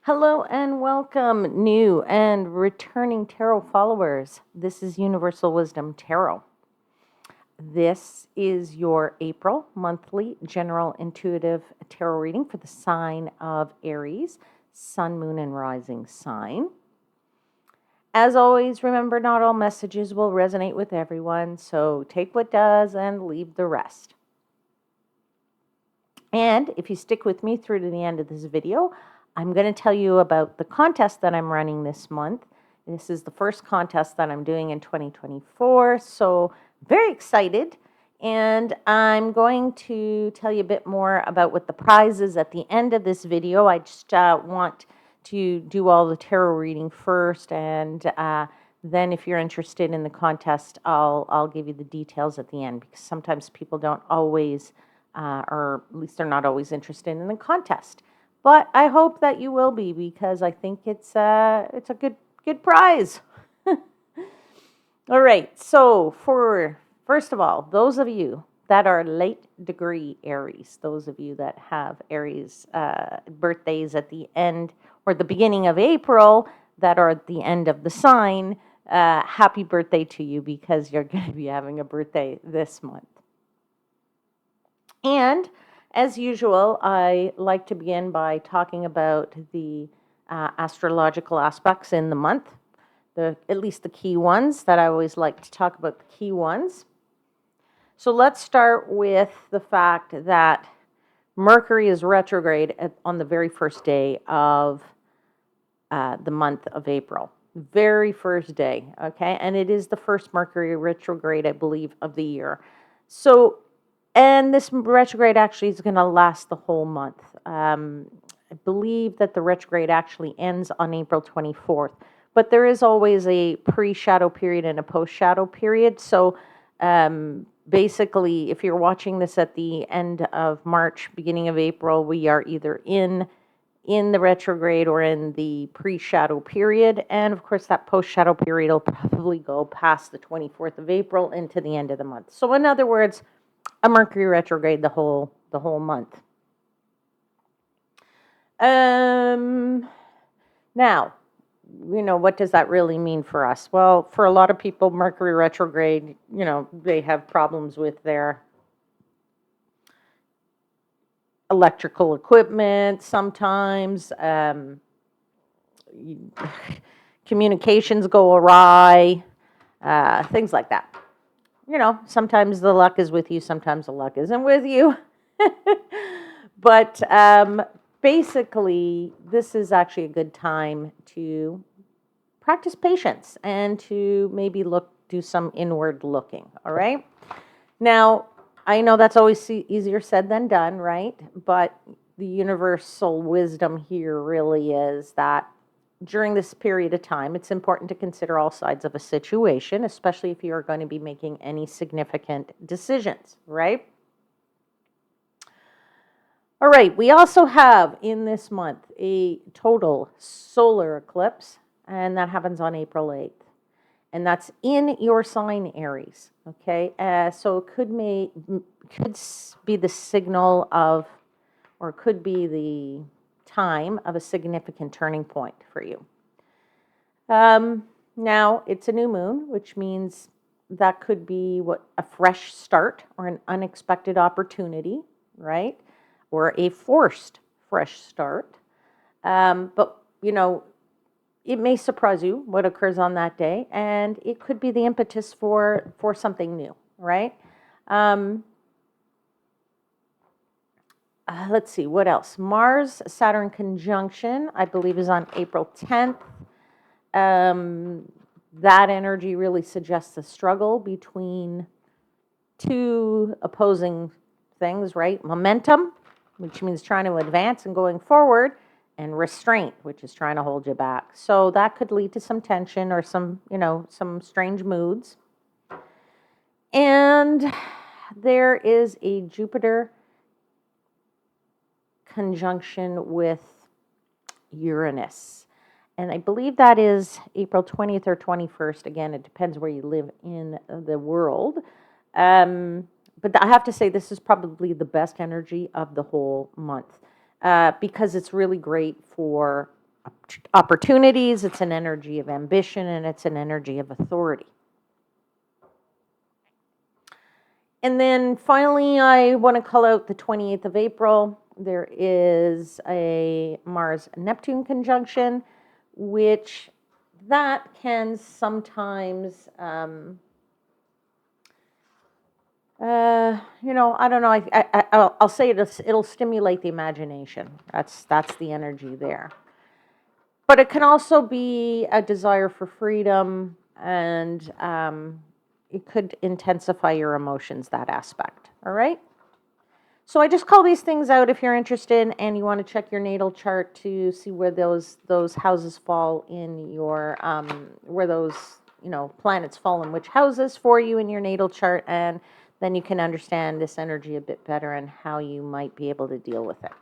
Hello and welcome, new and returning tarot followers. This is Universal Wisdom Tarot. This is your April monthly general intuitive tarot reading for the sign of Aries, Sun, Moon, and Rising sign. As always, remember not all messages will resonate with everyone, so take what does and leave the rest. And if you stick with me through to the end of this video, I'm going to tell you about the contest that I'm running this month. This is the first contest that I'm doing in 2024, so very excited. And I'm going to tell you a bit more about what the prize is at the end of this video. I just want to do all the tarot reading first, and then if you're interested in the contest, I'll give you the details at the end, because sometimes people don't always or at least they're not always interested in the contest. But I hope that you will be, because I think it's a good prize. All right. So first of all, those of you that are late degree Aries, those of you that have Aries birthdays at the end or the beginning of April that are at the end of the sign, happy birthday to you, because you're going to be having a birthday this month. And as usual, I like to begin by talking about the astrological aspects in the month, at least the key ones that I always like to talk about, the key ones. So let's start with the fact that Mercury is retrograde on the very first day of the month of April. Very first day, okay? And it is the first Mercury retrograde, I believe, of the year. And this retrograde actually is going to last the whole month. I believe that the retrograde actually ends on April 24th. But there is always a pre-shadow period and a post-shadow period. So basically, if you're watching this at the end of March, beginning of April, we are either in the retrograde or in the pre-shadow period. And of course, that post-shadow period will probably go past the 24th of April into the end of the month. So in other words, a Mercury retrograde the whole month. Now, what does that really mean for us? Well, for a lot of people, Mercury retrograde, they have problems with their electrical equipment sometimes. Communications go awry, things like that. Sometimes the luck is with you, sometimes the luck isn't with you. But basically, this is actually a good time to practice patience and to maybe do some inward looking, all right? Now, I know that's always easier said than done, right? But the universal wisdom here really is that during this period of time, it's important to consider all sides of a situation, especially if you're going to be making any significant decisions, right? All right, we also have in this month a total solar eclipse, and that happens on April 8th. And that's in your sign, Aries, okay? So it could be the signal of, or could be the time of a significant turning point for you. Now, it's a new moon, which means that could be a fresh start or an unexpected opportunity, right? Or a forced fresh start. But, it may surprise you what occurs on that day, and it could be the impetus for something new, right? Let's see, what else? Mars-Saturn conjunction, I believe, is on April 10th. That energy really suggests a struggle between two opposing things, right? Momentum, which means trying to advance and going forward, and restraint, which is trying to hold you back. So that could lead to some tension or some strange moods. And there is a Jupiter conjunction with Uranus. And I believe that is April 20th or 21st. Again, it depends where you live in the world. But I have to say, this is probably the best energy of the whole month, because it's really great for opportunities, it's an energy of ambition, and it's an energy of authority. And then finally, I want to call out the 28th of April. There is a Mars-Neptune conjunction, which that can sometimes, I don't know. I'll say it'll stimulate the imagination. That's the energy there. But it can also be a desire for freedom, and it could intensify your emotions, that aspect. All right? So I just call these things out if you're interested and you want to check your natal chart to see where those houses fall in your, where those, planets fall in which houses for you in your natal chart, and then you can understand this energy a bit better and how you might be able to deal with it.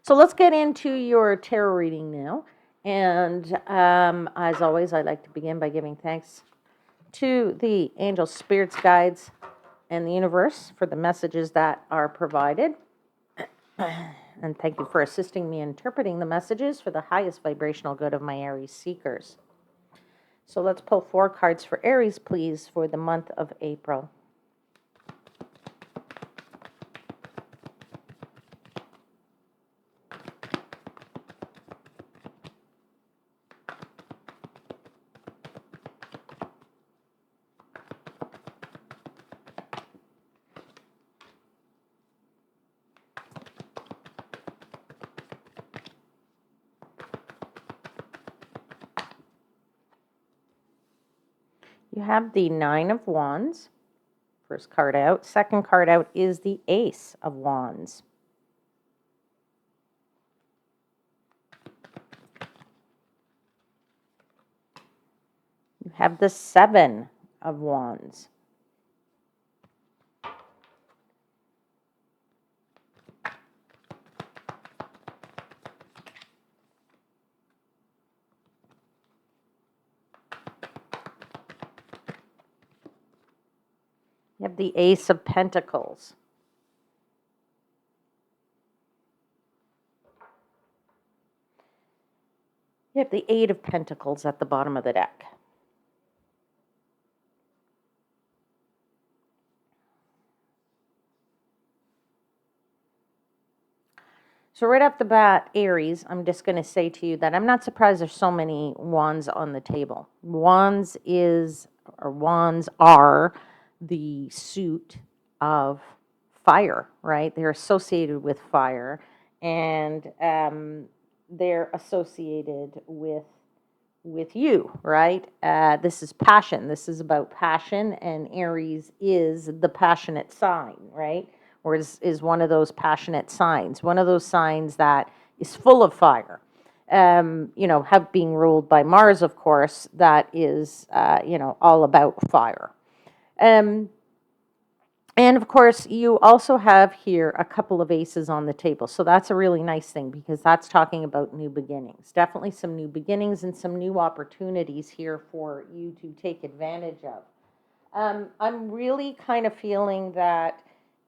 So let's get into your tarot reading now. And as always, I like to begin by giving thanks to the angels, spirits, guides, and the universe for the messages that are provided. And thank you for assisting me in interpreting the messages for the highest vibrational good of my Aries seekers. So let's pull 4 cards for Aries, please, for the month of April. You have the 9 of Wands, first card out. Second card out is the Ace of Wands. You have the 7 of Wands. You have the Ace of Pentacles. You have the 8 of Pentacles at the bottom of the deck. So right off the bat, Aries, I'm just going to say to you that I'm not surprised there's so many wands on the table. Wands are the suit of fire, right? They're associated with fire, and they're associated with you, right? This is passion. This is about passion, and Aries is the passionate sign, right? Or is one of those passionate signs, one of those signs that is full of fire. Have being ruled by Mars, of course, that is, all about fire. And of course, you also have here a couple of aces on the table. So that's a really nice thing because that's talking about new beginnings. Definitely some new beginnings and some new opportunities here for you to take advantage of. I'm really kind of feeling that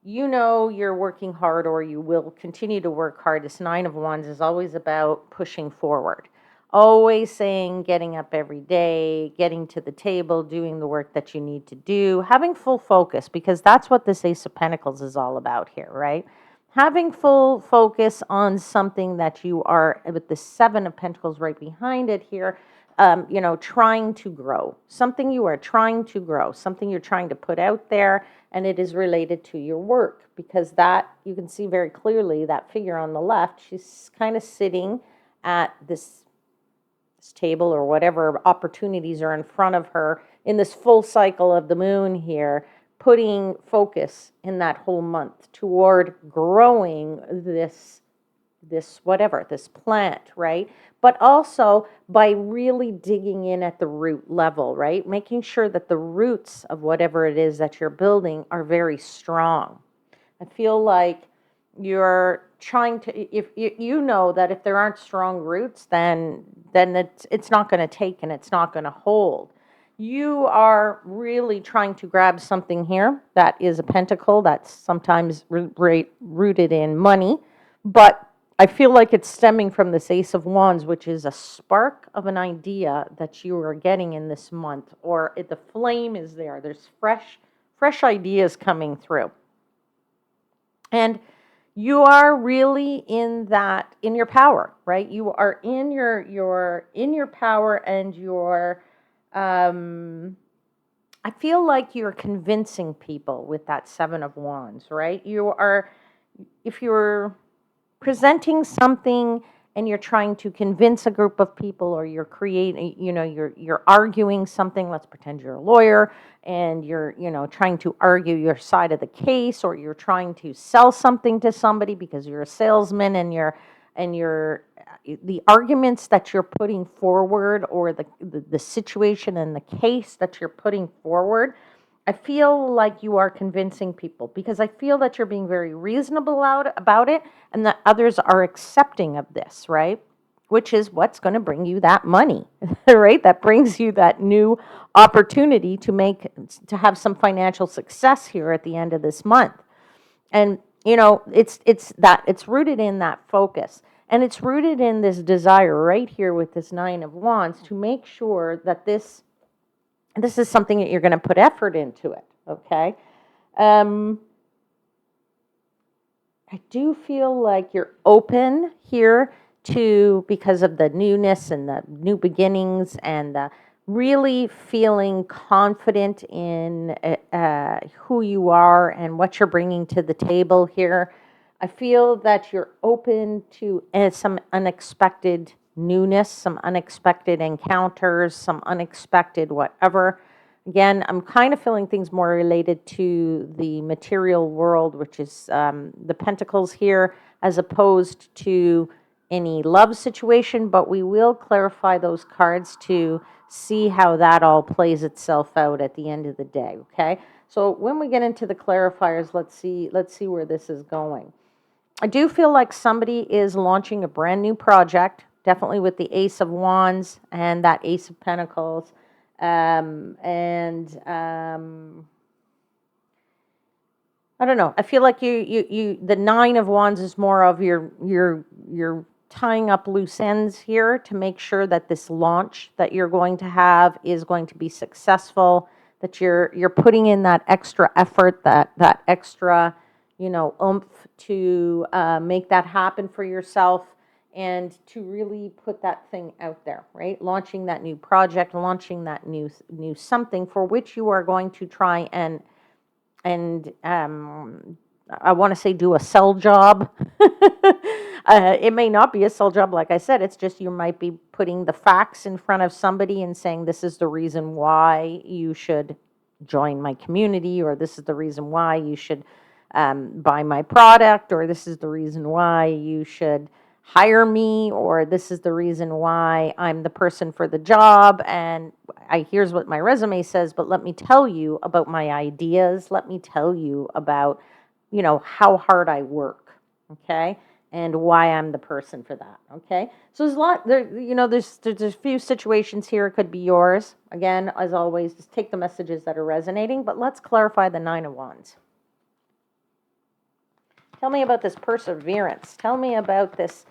you're working hard, or you will continue to work hard. This 9 of Wands is always about pushing forward. Always saying, getting up every day, getting to the table, doing the work that you need to do, having full focus, because that's what this Ace of Pentacles is all about here, right? Having full focus on something that you are, with the 7 of Pentacles right behind it here, trying to grow. Something you are trying to grow, something you're trying to put out there, and it is related to your work, because that, you can see very clearly, that figure on the left, she's kind of sitting at this table or whatever opportunities are in front of her in this full cycle of the moon here, putting focus in that whole month toward growing this plant, right? But also by really digging in at the root level, right? Making sure that the roots of whatever it is that you're building are very strong. I feel like you're trying to, if you know that if there aren't strong roots, then it's not going to take and it's not going to hold. You are really trying to grab something here that is a pentacle that's sometimes rooted in money, but I feel like it's stemming from this Ace of Wands, which is a spark of an idea that you are getting in this month, or the flame is there. There's fresh ideas coming through. And you are really in your power, right? You are in your power, and I feel like you're convincing people with that Seven of Wands, right? If you're presenting something and you're trying to convince a group of people, or you're creating, you're arguing something. Let's pretend you're a lawyer and you're, trying to argue your side of the case, or you're trying to sell something to somebody because you're a salesman, and the arguments that you're putting forward, or the situation and the case that you're putting forward, I feel like you are convincing people, because I feel that you're being very reasonable about it, and that others are accepting of this, right? Which is what's going to bring you that money, right? That brings you that new opportunity to have some financial success here at the end of this month. And it's rooted in that focus, and it's rooted in this desire right here with this Nine of Wands, to make sure that this is something that you're going to put effort into it, okay? I do feel like you're open here because of the newness and the new beginnings, and really feeling confident in who you are and what you're bringing to the table here. I feel that you're open to some unexpected newness, some unexpected encounters, some unexpected whatever. Again, I'm kind of feeling things more related to the material world, which is the Pentacles here, as opposed to any love situation, but we will clarify those cards to see how that all plays itself out at the end of the day, okay? So when we get into the clarifiers, let's see where this is going. I do feel like somebody is launching a brand new project, definitely with the Ace of Wands and that Ace of Pentacles. I don't know. I feel like the Nine of Wands is more of you're tying up loose ends here to make sure that this launch that you're going to have is going to be successful, that you're putting in that extra effort, that extra, oomph to make that happen for yourself, and to really put that thing out there, right? Launching that new project, launching that new something for which you are going to try and I want to say do a sell job. It may not be a sell job, like I said. It's just you might be putting the facts in front of somebody and saying, this is the reason why you should join my community, or this is the reason why you should buy my product, or this is the reason why you should hire me, or this is the reason why I'm the person for the job. And here's what my resume says, but let me tell you about my ideas. Let me tell you about, how hard I work, okay, and why I'm the person for that, okay? So there's a lot there, there's a few situations here. It could be yours. Again, as always, just take the messages that are resonating, but let's clarify the Nine of Wands. Tell me about this perseverance. Tell me about this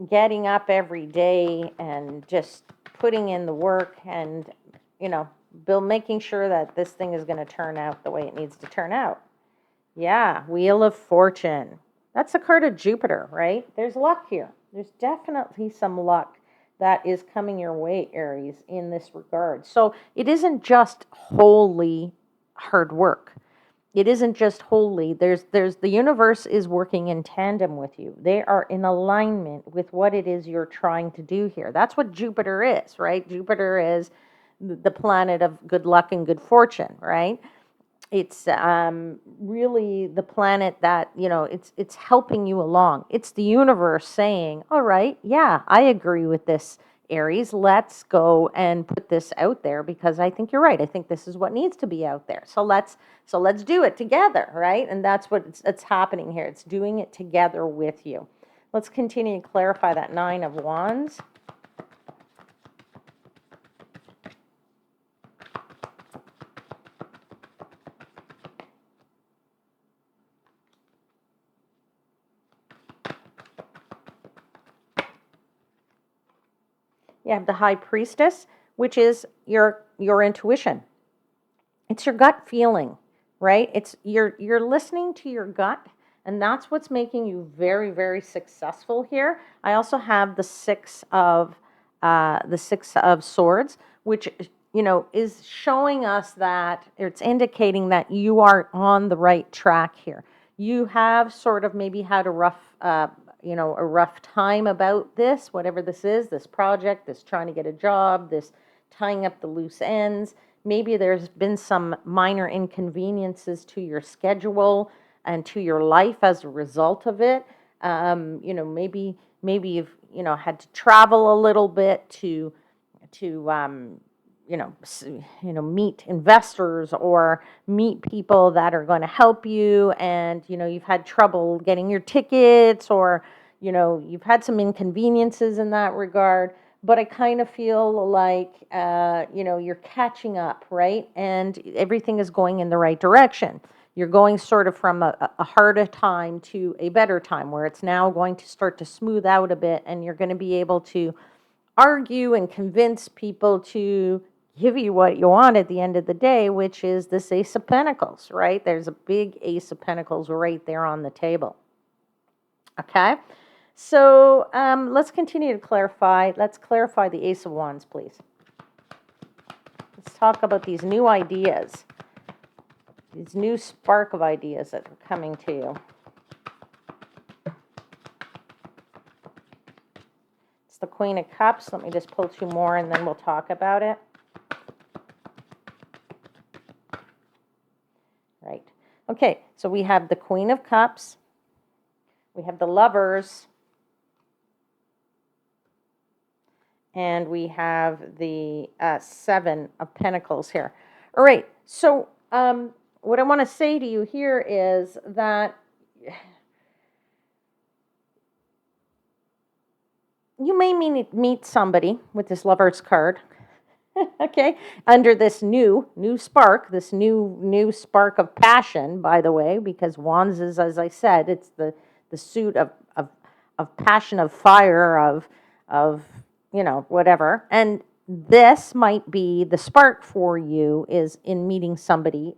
getting up every day and just putting in the work, and, making sure that this thing is going to turn out the way it needs to turn out. Yeah, Wheel of Fortune. That's the card of Jupiter, right? There's luck here. There's definitely some luck that is coming your way, Aries, in this regard. So it isn't just wholly hard work. It isn't just wholly. There's the universe is working in tandem with you. They are in alignment with what it is you're trying to do here. That's what Jupiter is, right? Jupiter is the planet of good luck and good fortune, right? It's really the planet that, it's helping you along. It's the universe saying, all right, yeah, I agree with this, Aries. Let's go and put this out there, because I think you're right. I think this is what needs to be out there. So let's do it together, right? And that's what it's happening here. It's doing it together with you. Let's continue to clarify that Nine of Wands. You have the High Priestess, which is your intuition. It's your gut feeling, right? It's you're listening to your gut, and that's what's making you very, very successful here. I also have the Six of Swords, which is showing us that it's indicating that you are on the right track here. You have sort of maybe had a rough time about this, whatever this is, this project, this trying to get a job, this tying up the loose ends. Maybe there's been some minor inconveniences to your schedule and to your life as a result of it. Maybe you've had to travel a little bit to meet investors or meet people that are going to help you, and you've had trouble getting your tickets, or you've had some inconveniences in that regard. But I kind of feel like you're catching up, right? And everything is going in the right direction. You're going sort of from a harder time to a better time, where it's now going to start to smooth out a bit, and you're going to be able to argue and convince people to give you what you want at the end of the day, which is this Ace of Pentacles, right? There's a big Ace of Pentacles right there on the table. Okay, so let's continue to clarify. Let's clarify the Ace of Wands, please. Let's talk about these new ideas, these new spark of ideas that are coming to you. It's the Queen of Cups. Let me just pull two more and then we'll talk about it. Right. Okay, so we have the Queen of Cups. We have the Lovers. And we have the Seven of Pentacles here. All right, so what I want to say to you here is that you may meet somebody with this Lover's card, okay, under this new spark, this new spark of passion, by the way, because Wands is, as I said, it's the suit of passion, of fire, of whatever. And this might be the spark for you, is in meeting somebody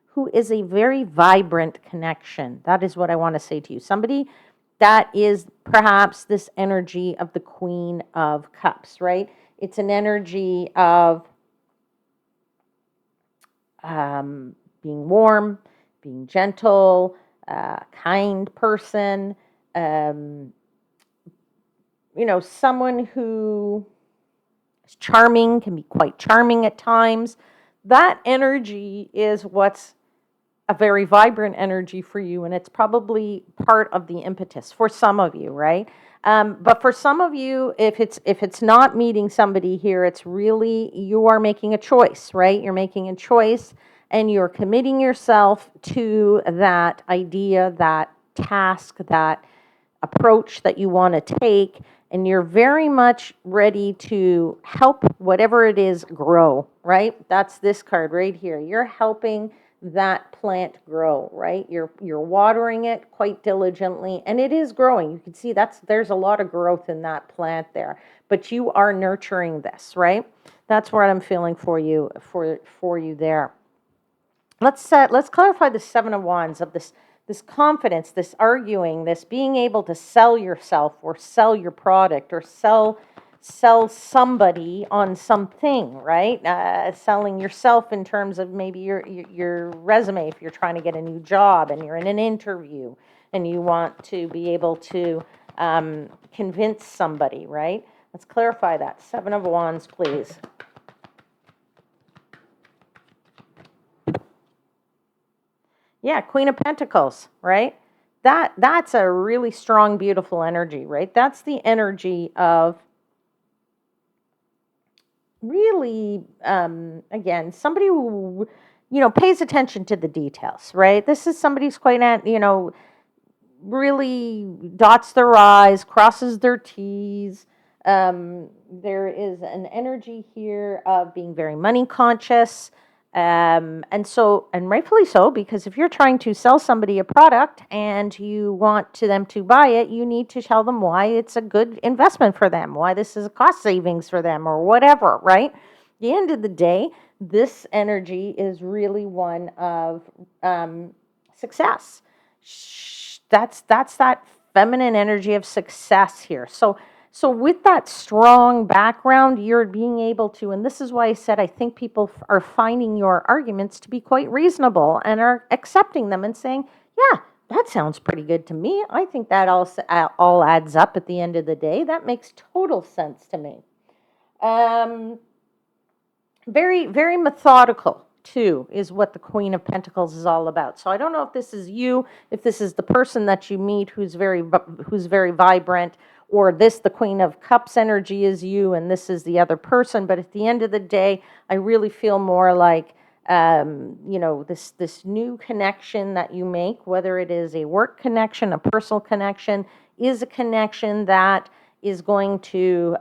who is a very vibrant connection. That is what I want to say to you. Somebody that is perhaps this energy of the Queen of Cups, right? It's an energy of being warm, being gentle, kind person, someone who is charming, can be quite charming at times. That energy is what's a very vibrant energy for you, and it's probably part of the impetus for some of you, right? But for some of you, if it's not meeting somebody here, it's really you are making a choice, right? You're making a choice, and you're committing yourself to that idea, that task, that approach that you want to take, and you're very much ready to help whatever it is grow, right? That's this card right here. You're helping that plant grow, right? You're watering it quite diligently, and it is growing. You can see there's a lot of growth in that plant there, but you are nurturing this, right? That's what I'm feeling for you there. Let's clarify the Seven of Wands, of this confidence, this arguing, this being able to sell yourself or sell your product or sell somebody on something, right? Selling yourself in terms of maybe your resume, if you're trying to get a new job and you're in an interview and you want to be able to convince somebody, right? Let's clarify that. Seven of Wands, please. Yeah, Queen of Pentacles, right? That's a really strong, beautiful energy, right? That's the energy of really, again, somebody who, pays attention to the details, right? This is somebody who's quite, really dots their I's, crosses their T's. There is an energy here of being very money conscious, And rightfully so, because if you're trying to sell somebody a product and you want them to buy it, you need to tell them why it's a good investment for them, why this is a cost savings for them, or whatever, right? At the end of the day, this energy is really one of success. That's that feminine energy of success here. So with that strong background, you're being able to, and this is why I said I think people are finding your arguments to be quite reasonable and are accepting them and saying, yeah, that sounds pretty good to me. I think that all adds up at the end of the day. That makes total sense to me. Very, very methodical, too, is what the Queen of Pentacles is all about. So I don't know if this is you, if this is the person that you meet who's very vibrant, or the Queen of Cups energy is you and this is the other person. But at the end of the day, I really feel more like, this new connection that you make, whether it is a work connection, a personal connection, is a connection that is going to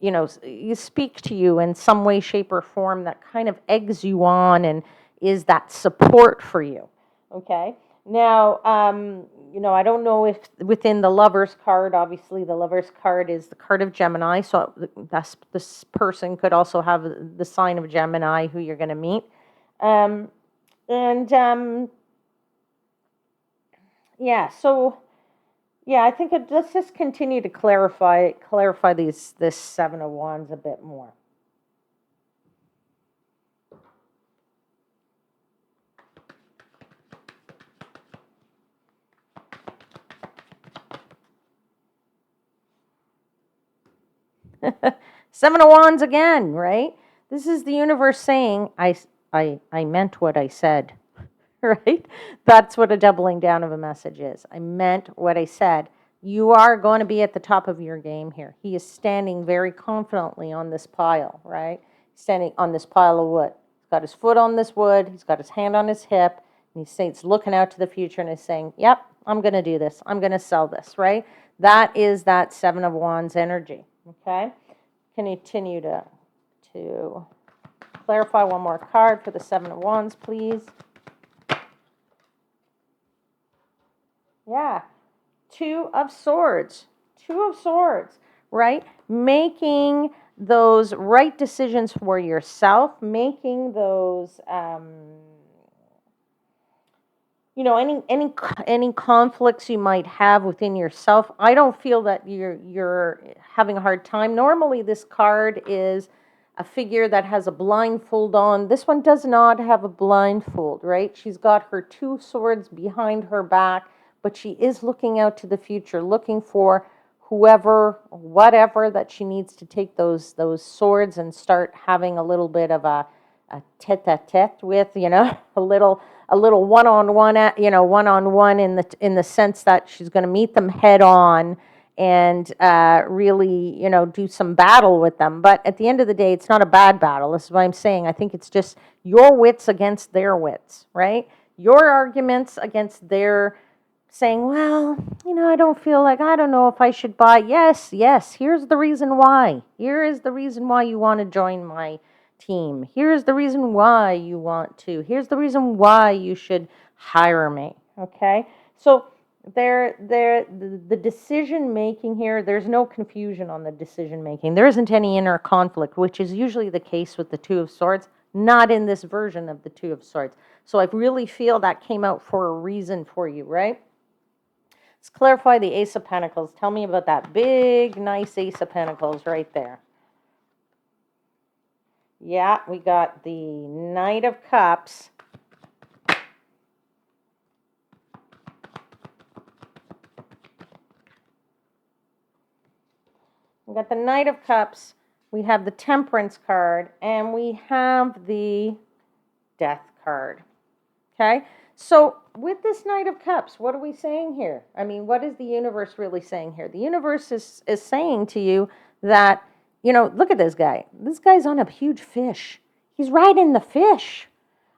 you speak to you in some way, shape, or form that kind of eggs you on and is that support for you. Okay. Now, I don't know if within the Lover's card, obviously the Lover's card is the card of Gemini. So this person could also have the sign of Gemini who you're going to meet. Yeah, so yeah, I think let's just continue to clarify this Seven of Wands a bit more. Seven of Wands again, right? This is the universe saying, I meant what I said, right? That's what a doubling down of a message is. I meant what I said. You are going to be at the top of your game here. He is standing very confidently on this pile, right? Standing on this pile of wood. He's got his foot on this wood. He's got his hand on his hip. And he's looking out to the future and he's saying, yep, I'm going to do this. I'm going to sell this, right? That is that Seven of Wands energy, okay? Continue to clarify one more card for the Seven of Wands, please. Yeah. Two of Swords, right? Making those right decisions for yourself, making those, any conflicts you might have within yourself. I don't feel that you're having a hard time. Normally, this card is a figure that has a blindfold on. This one does not have a blindfold, right? She's got her two swords behind her back, but she is looking out to the future, looking for whoever, whatever that she needs to take those swords and start having a little bit of a tete-a-tete with, a little one-on-one, one-on-one in the sense that she's going to meet them head on and really, do some battle with them. But at the end of the day, it's not a bad battle. This is what I'm saying. I think it's just your wits against their wits, right? Your arguments against their saying, well, I don't know if I should buy. Yes, here's the reason why. Here is the reason why you want to join my team. Here's the reason why you want to. Here's the reason why you should hire me, okay? So the decision making here, there's no confusion on the decision making. There isn't any inner conflict, which is usually the case with the Two of Swords, not in this version of the Two of Swords. So I really feel that came out for a reason for you, right? Let's clarify the Ace of Pentacles. Tell me about that big, nice Ace of Pentacles right there. Yeah, we got the Knight of Cups. We got the Knight of Cups. We have the Temperance card. And we have the Death card. Okay? So with this Knight of Cups, what are we saying here? I mean, what is the universe really saying here? The universe is saying to you that, look at this guy. This guy's on a huge fish. He's riding the fish.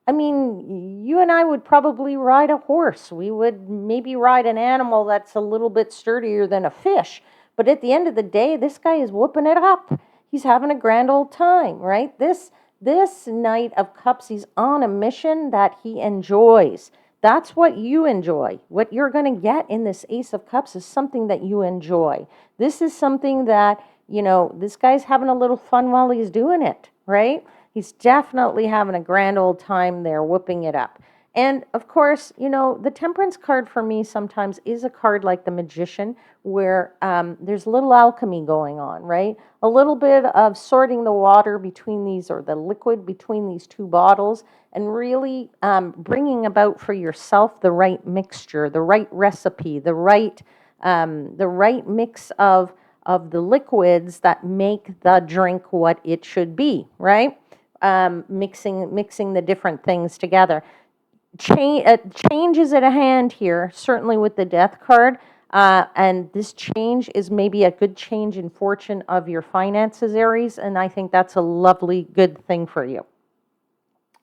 I mean, you and I would probably ride a horse. We would maybe ride an animal that's a little bit sturdier than a fish. But at the end of the day, this guy is whooping it up. He's having a grand old time, right? This This Knight of Cups, he's on a mission that he enjoys. That's what you enjoy. What you're going to get in this Ace of Cups is something that you enjoy. This is something that, this guy's having a little fun while he's doing it, right? He's definitely having a grand old time there, whooping it up. And of course, the Temperance card for me sometimes is a card like the Magician, where there's a little alchemy going on, right? A little bit of sorting the water between these, or the liquid between these two bottles, and really bringing about for yourself the right mixture, the right recipe, the right mix of the liquids that make the drink what it should be, right? Mixing the different things together. Change is at a hand here, certainly with the Death card. And this change is maybe a good change in fortune of your finances, Aries, and I think that's a lovely, good thing for you.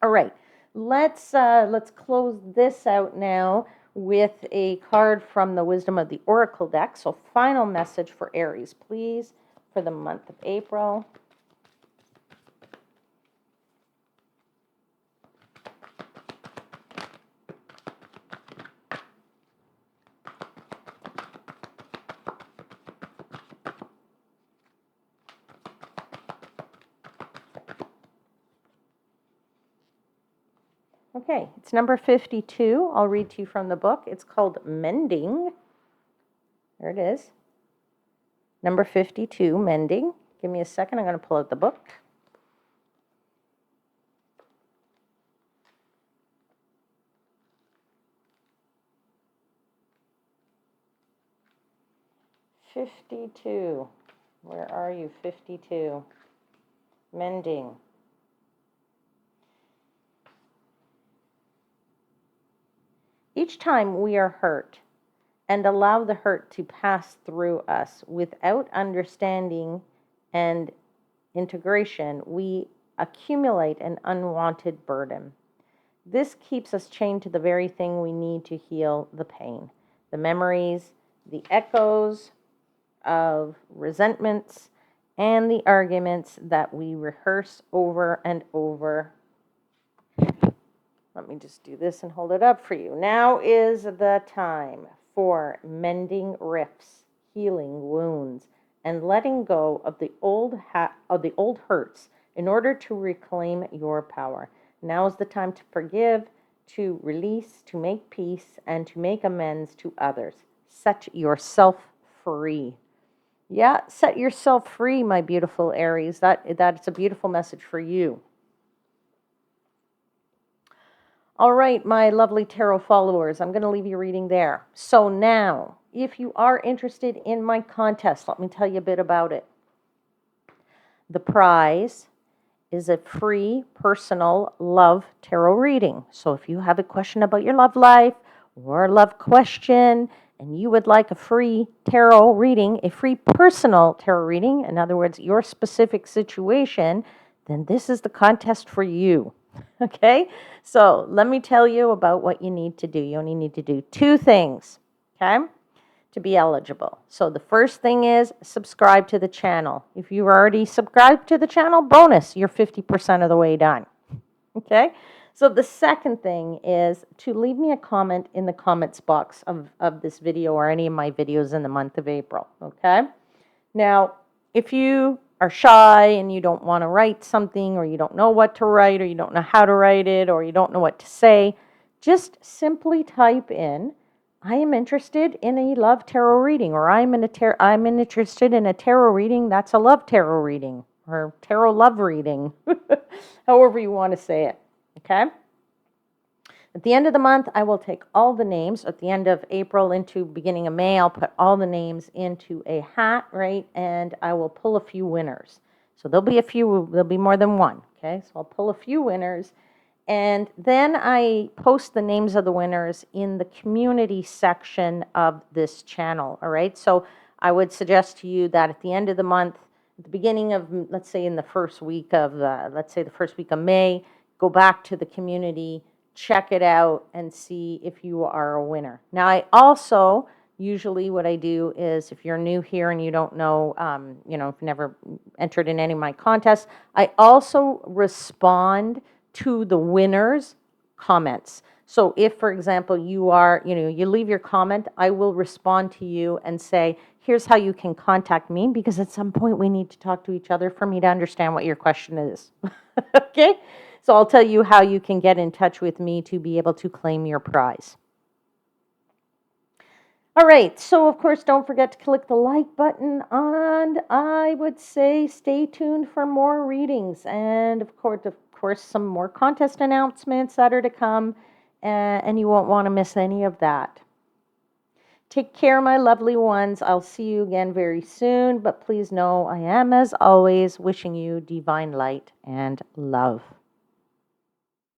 All right, let's close this out now with a card from the Wisdom of the Oracle deck. So final message for Aries, please, for the month of April. Okay, it's number 52. I'll read to you from the book. It's called Mending. There it is. Number 52, Mending. Give me a second. I'm going to pull out the book. "52. Where are you, 52? Mending. Each time we are hurt and allow the hurt to pass through us without understanding and integration, we accumulate an unwanted burden. This keeps us chained to the very thing we need to heal the pain, the memories, the echoes of resentments, and the arguments that we rehearse over and over. Let me just do this and hold it up for you. Now is the time for mending rifts, healing wounds, and letting go of the old hurts in order to reclaim your power. Now is the time to forgive, to release, to make peace, and to make amends to others. Set yourself free. Yeah, set yourself free, my beautiful Aries. That's a beautiful message for you. All right, my lovely tarot followers, I'm going to leave you reading there. So now, if you are interested in my contest, let me tell you a bit about it. The prize is a free personal love tarot reading. So if you have a question about your love life or a love question, and you would like a free tarot reading, a free personal tarot reading, in other words, your specific situation, then this is the contest for you. Okay? So let me tell you about what you need to do. You only need to do two things, okay, to be eligible. So the first thing is subscribe to the channel. If you've already subscribed to the channel, bonus, you're 50% of the way done. Okay? So the second thing is to leave me a comment in the comments box of this video or any of my videos in the month of April. Okay? Now, if you are shy and you don't want to write something, or you don't know what to write, or you don't know how to write it, or you don't know what to say, just simply type in, I am interested in a love tarot reading, or I'm interested in a tarot reading that's a love tarot reading, or tarot love reading, however you want to say it, okay? At the end of the month, I will take all the names. At the end of April into beginning of May, I'll put all the names into a hat, right? And I will pull a few winners. So there'll be more than one, okay? So I'll pull a few winners. And then I post the names of the winners in the community section of this channel, all right? So I would suggest to you that at the end of the month, at the beginning of, let's say in the first week of, the first week of May, go back to the community, check it out, and see if you are a winner. Now, I also Usually what I do is if you're new here and you don't know, if you've never entered in any of my contests, I also respond to the winners' comments. So if, for example, you leave your comment, I will respond to you and say, here's how you can contact me, because at some point we need to talk to each other for me to understand what your question is. Okay? So I'll tell you how you can get in touch with me to be able to claim your prize. All right, so of course, don't forget to click the like button, and I would say stay tuned for more readings, and of course, some more contest announcements that are to come, and you won't want to miss any of that. Take care, my lovely ones. I'll see you again very soon, but please know I am, as always, wishing you divine light and love.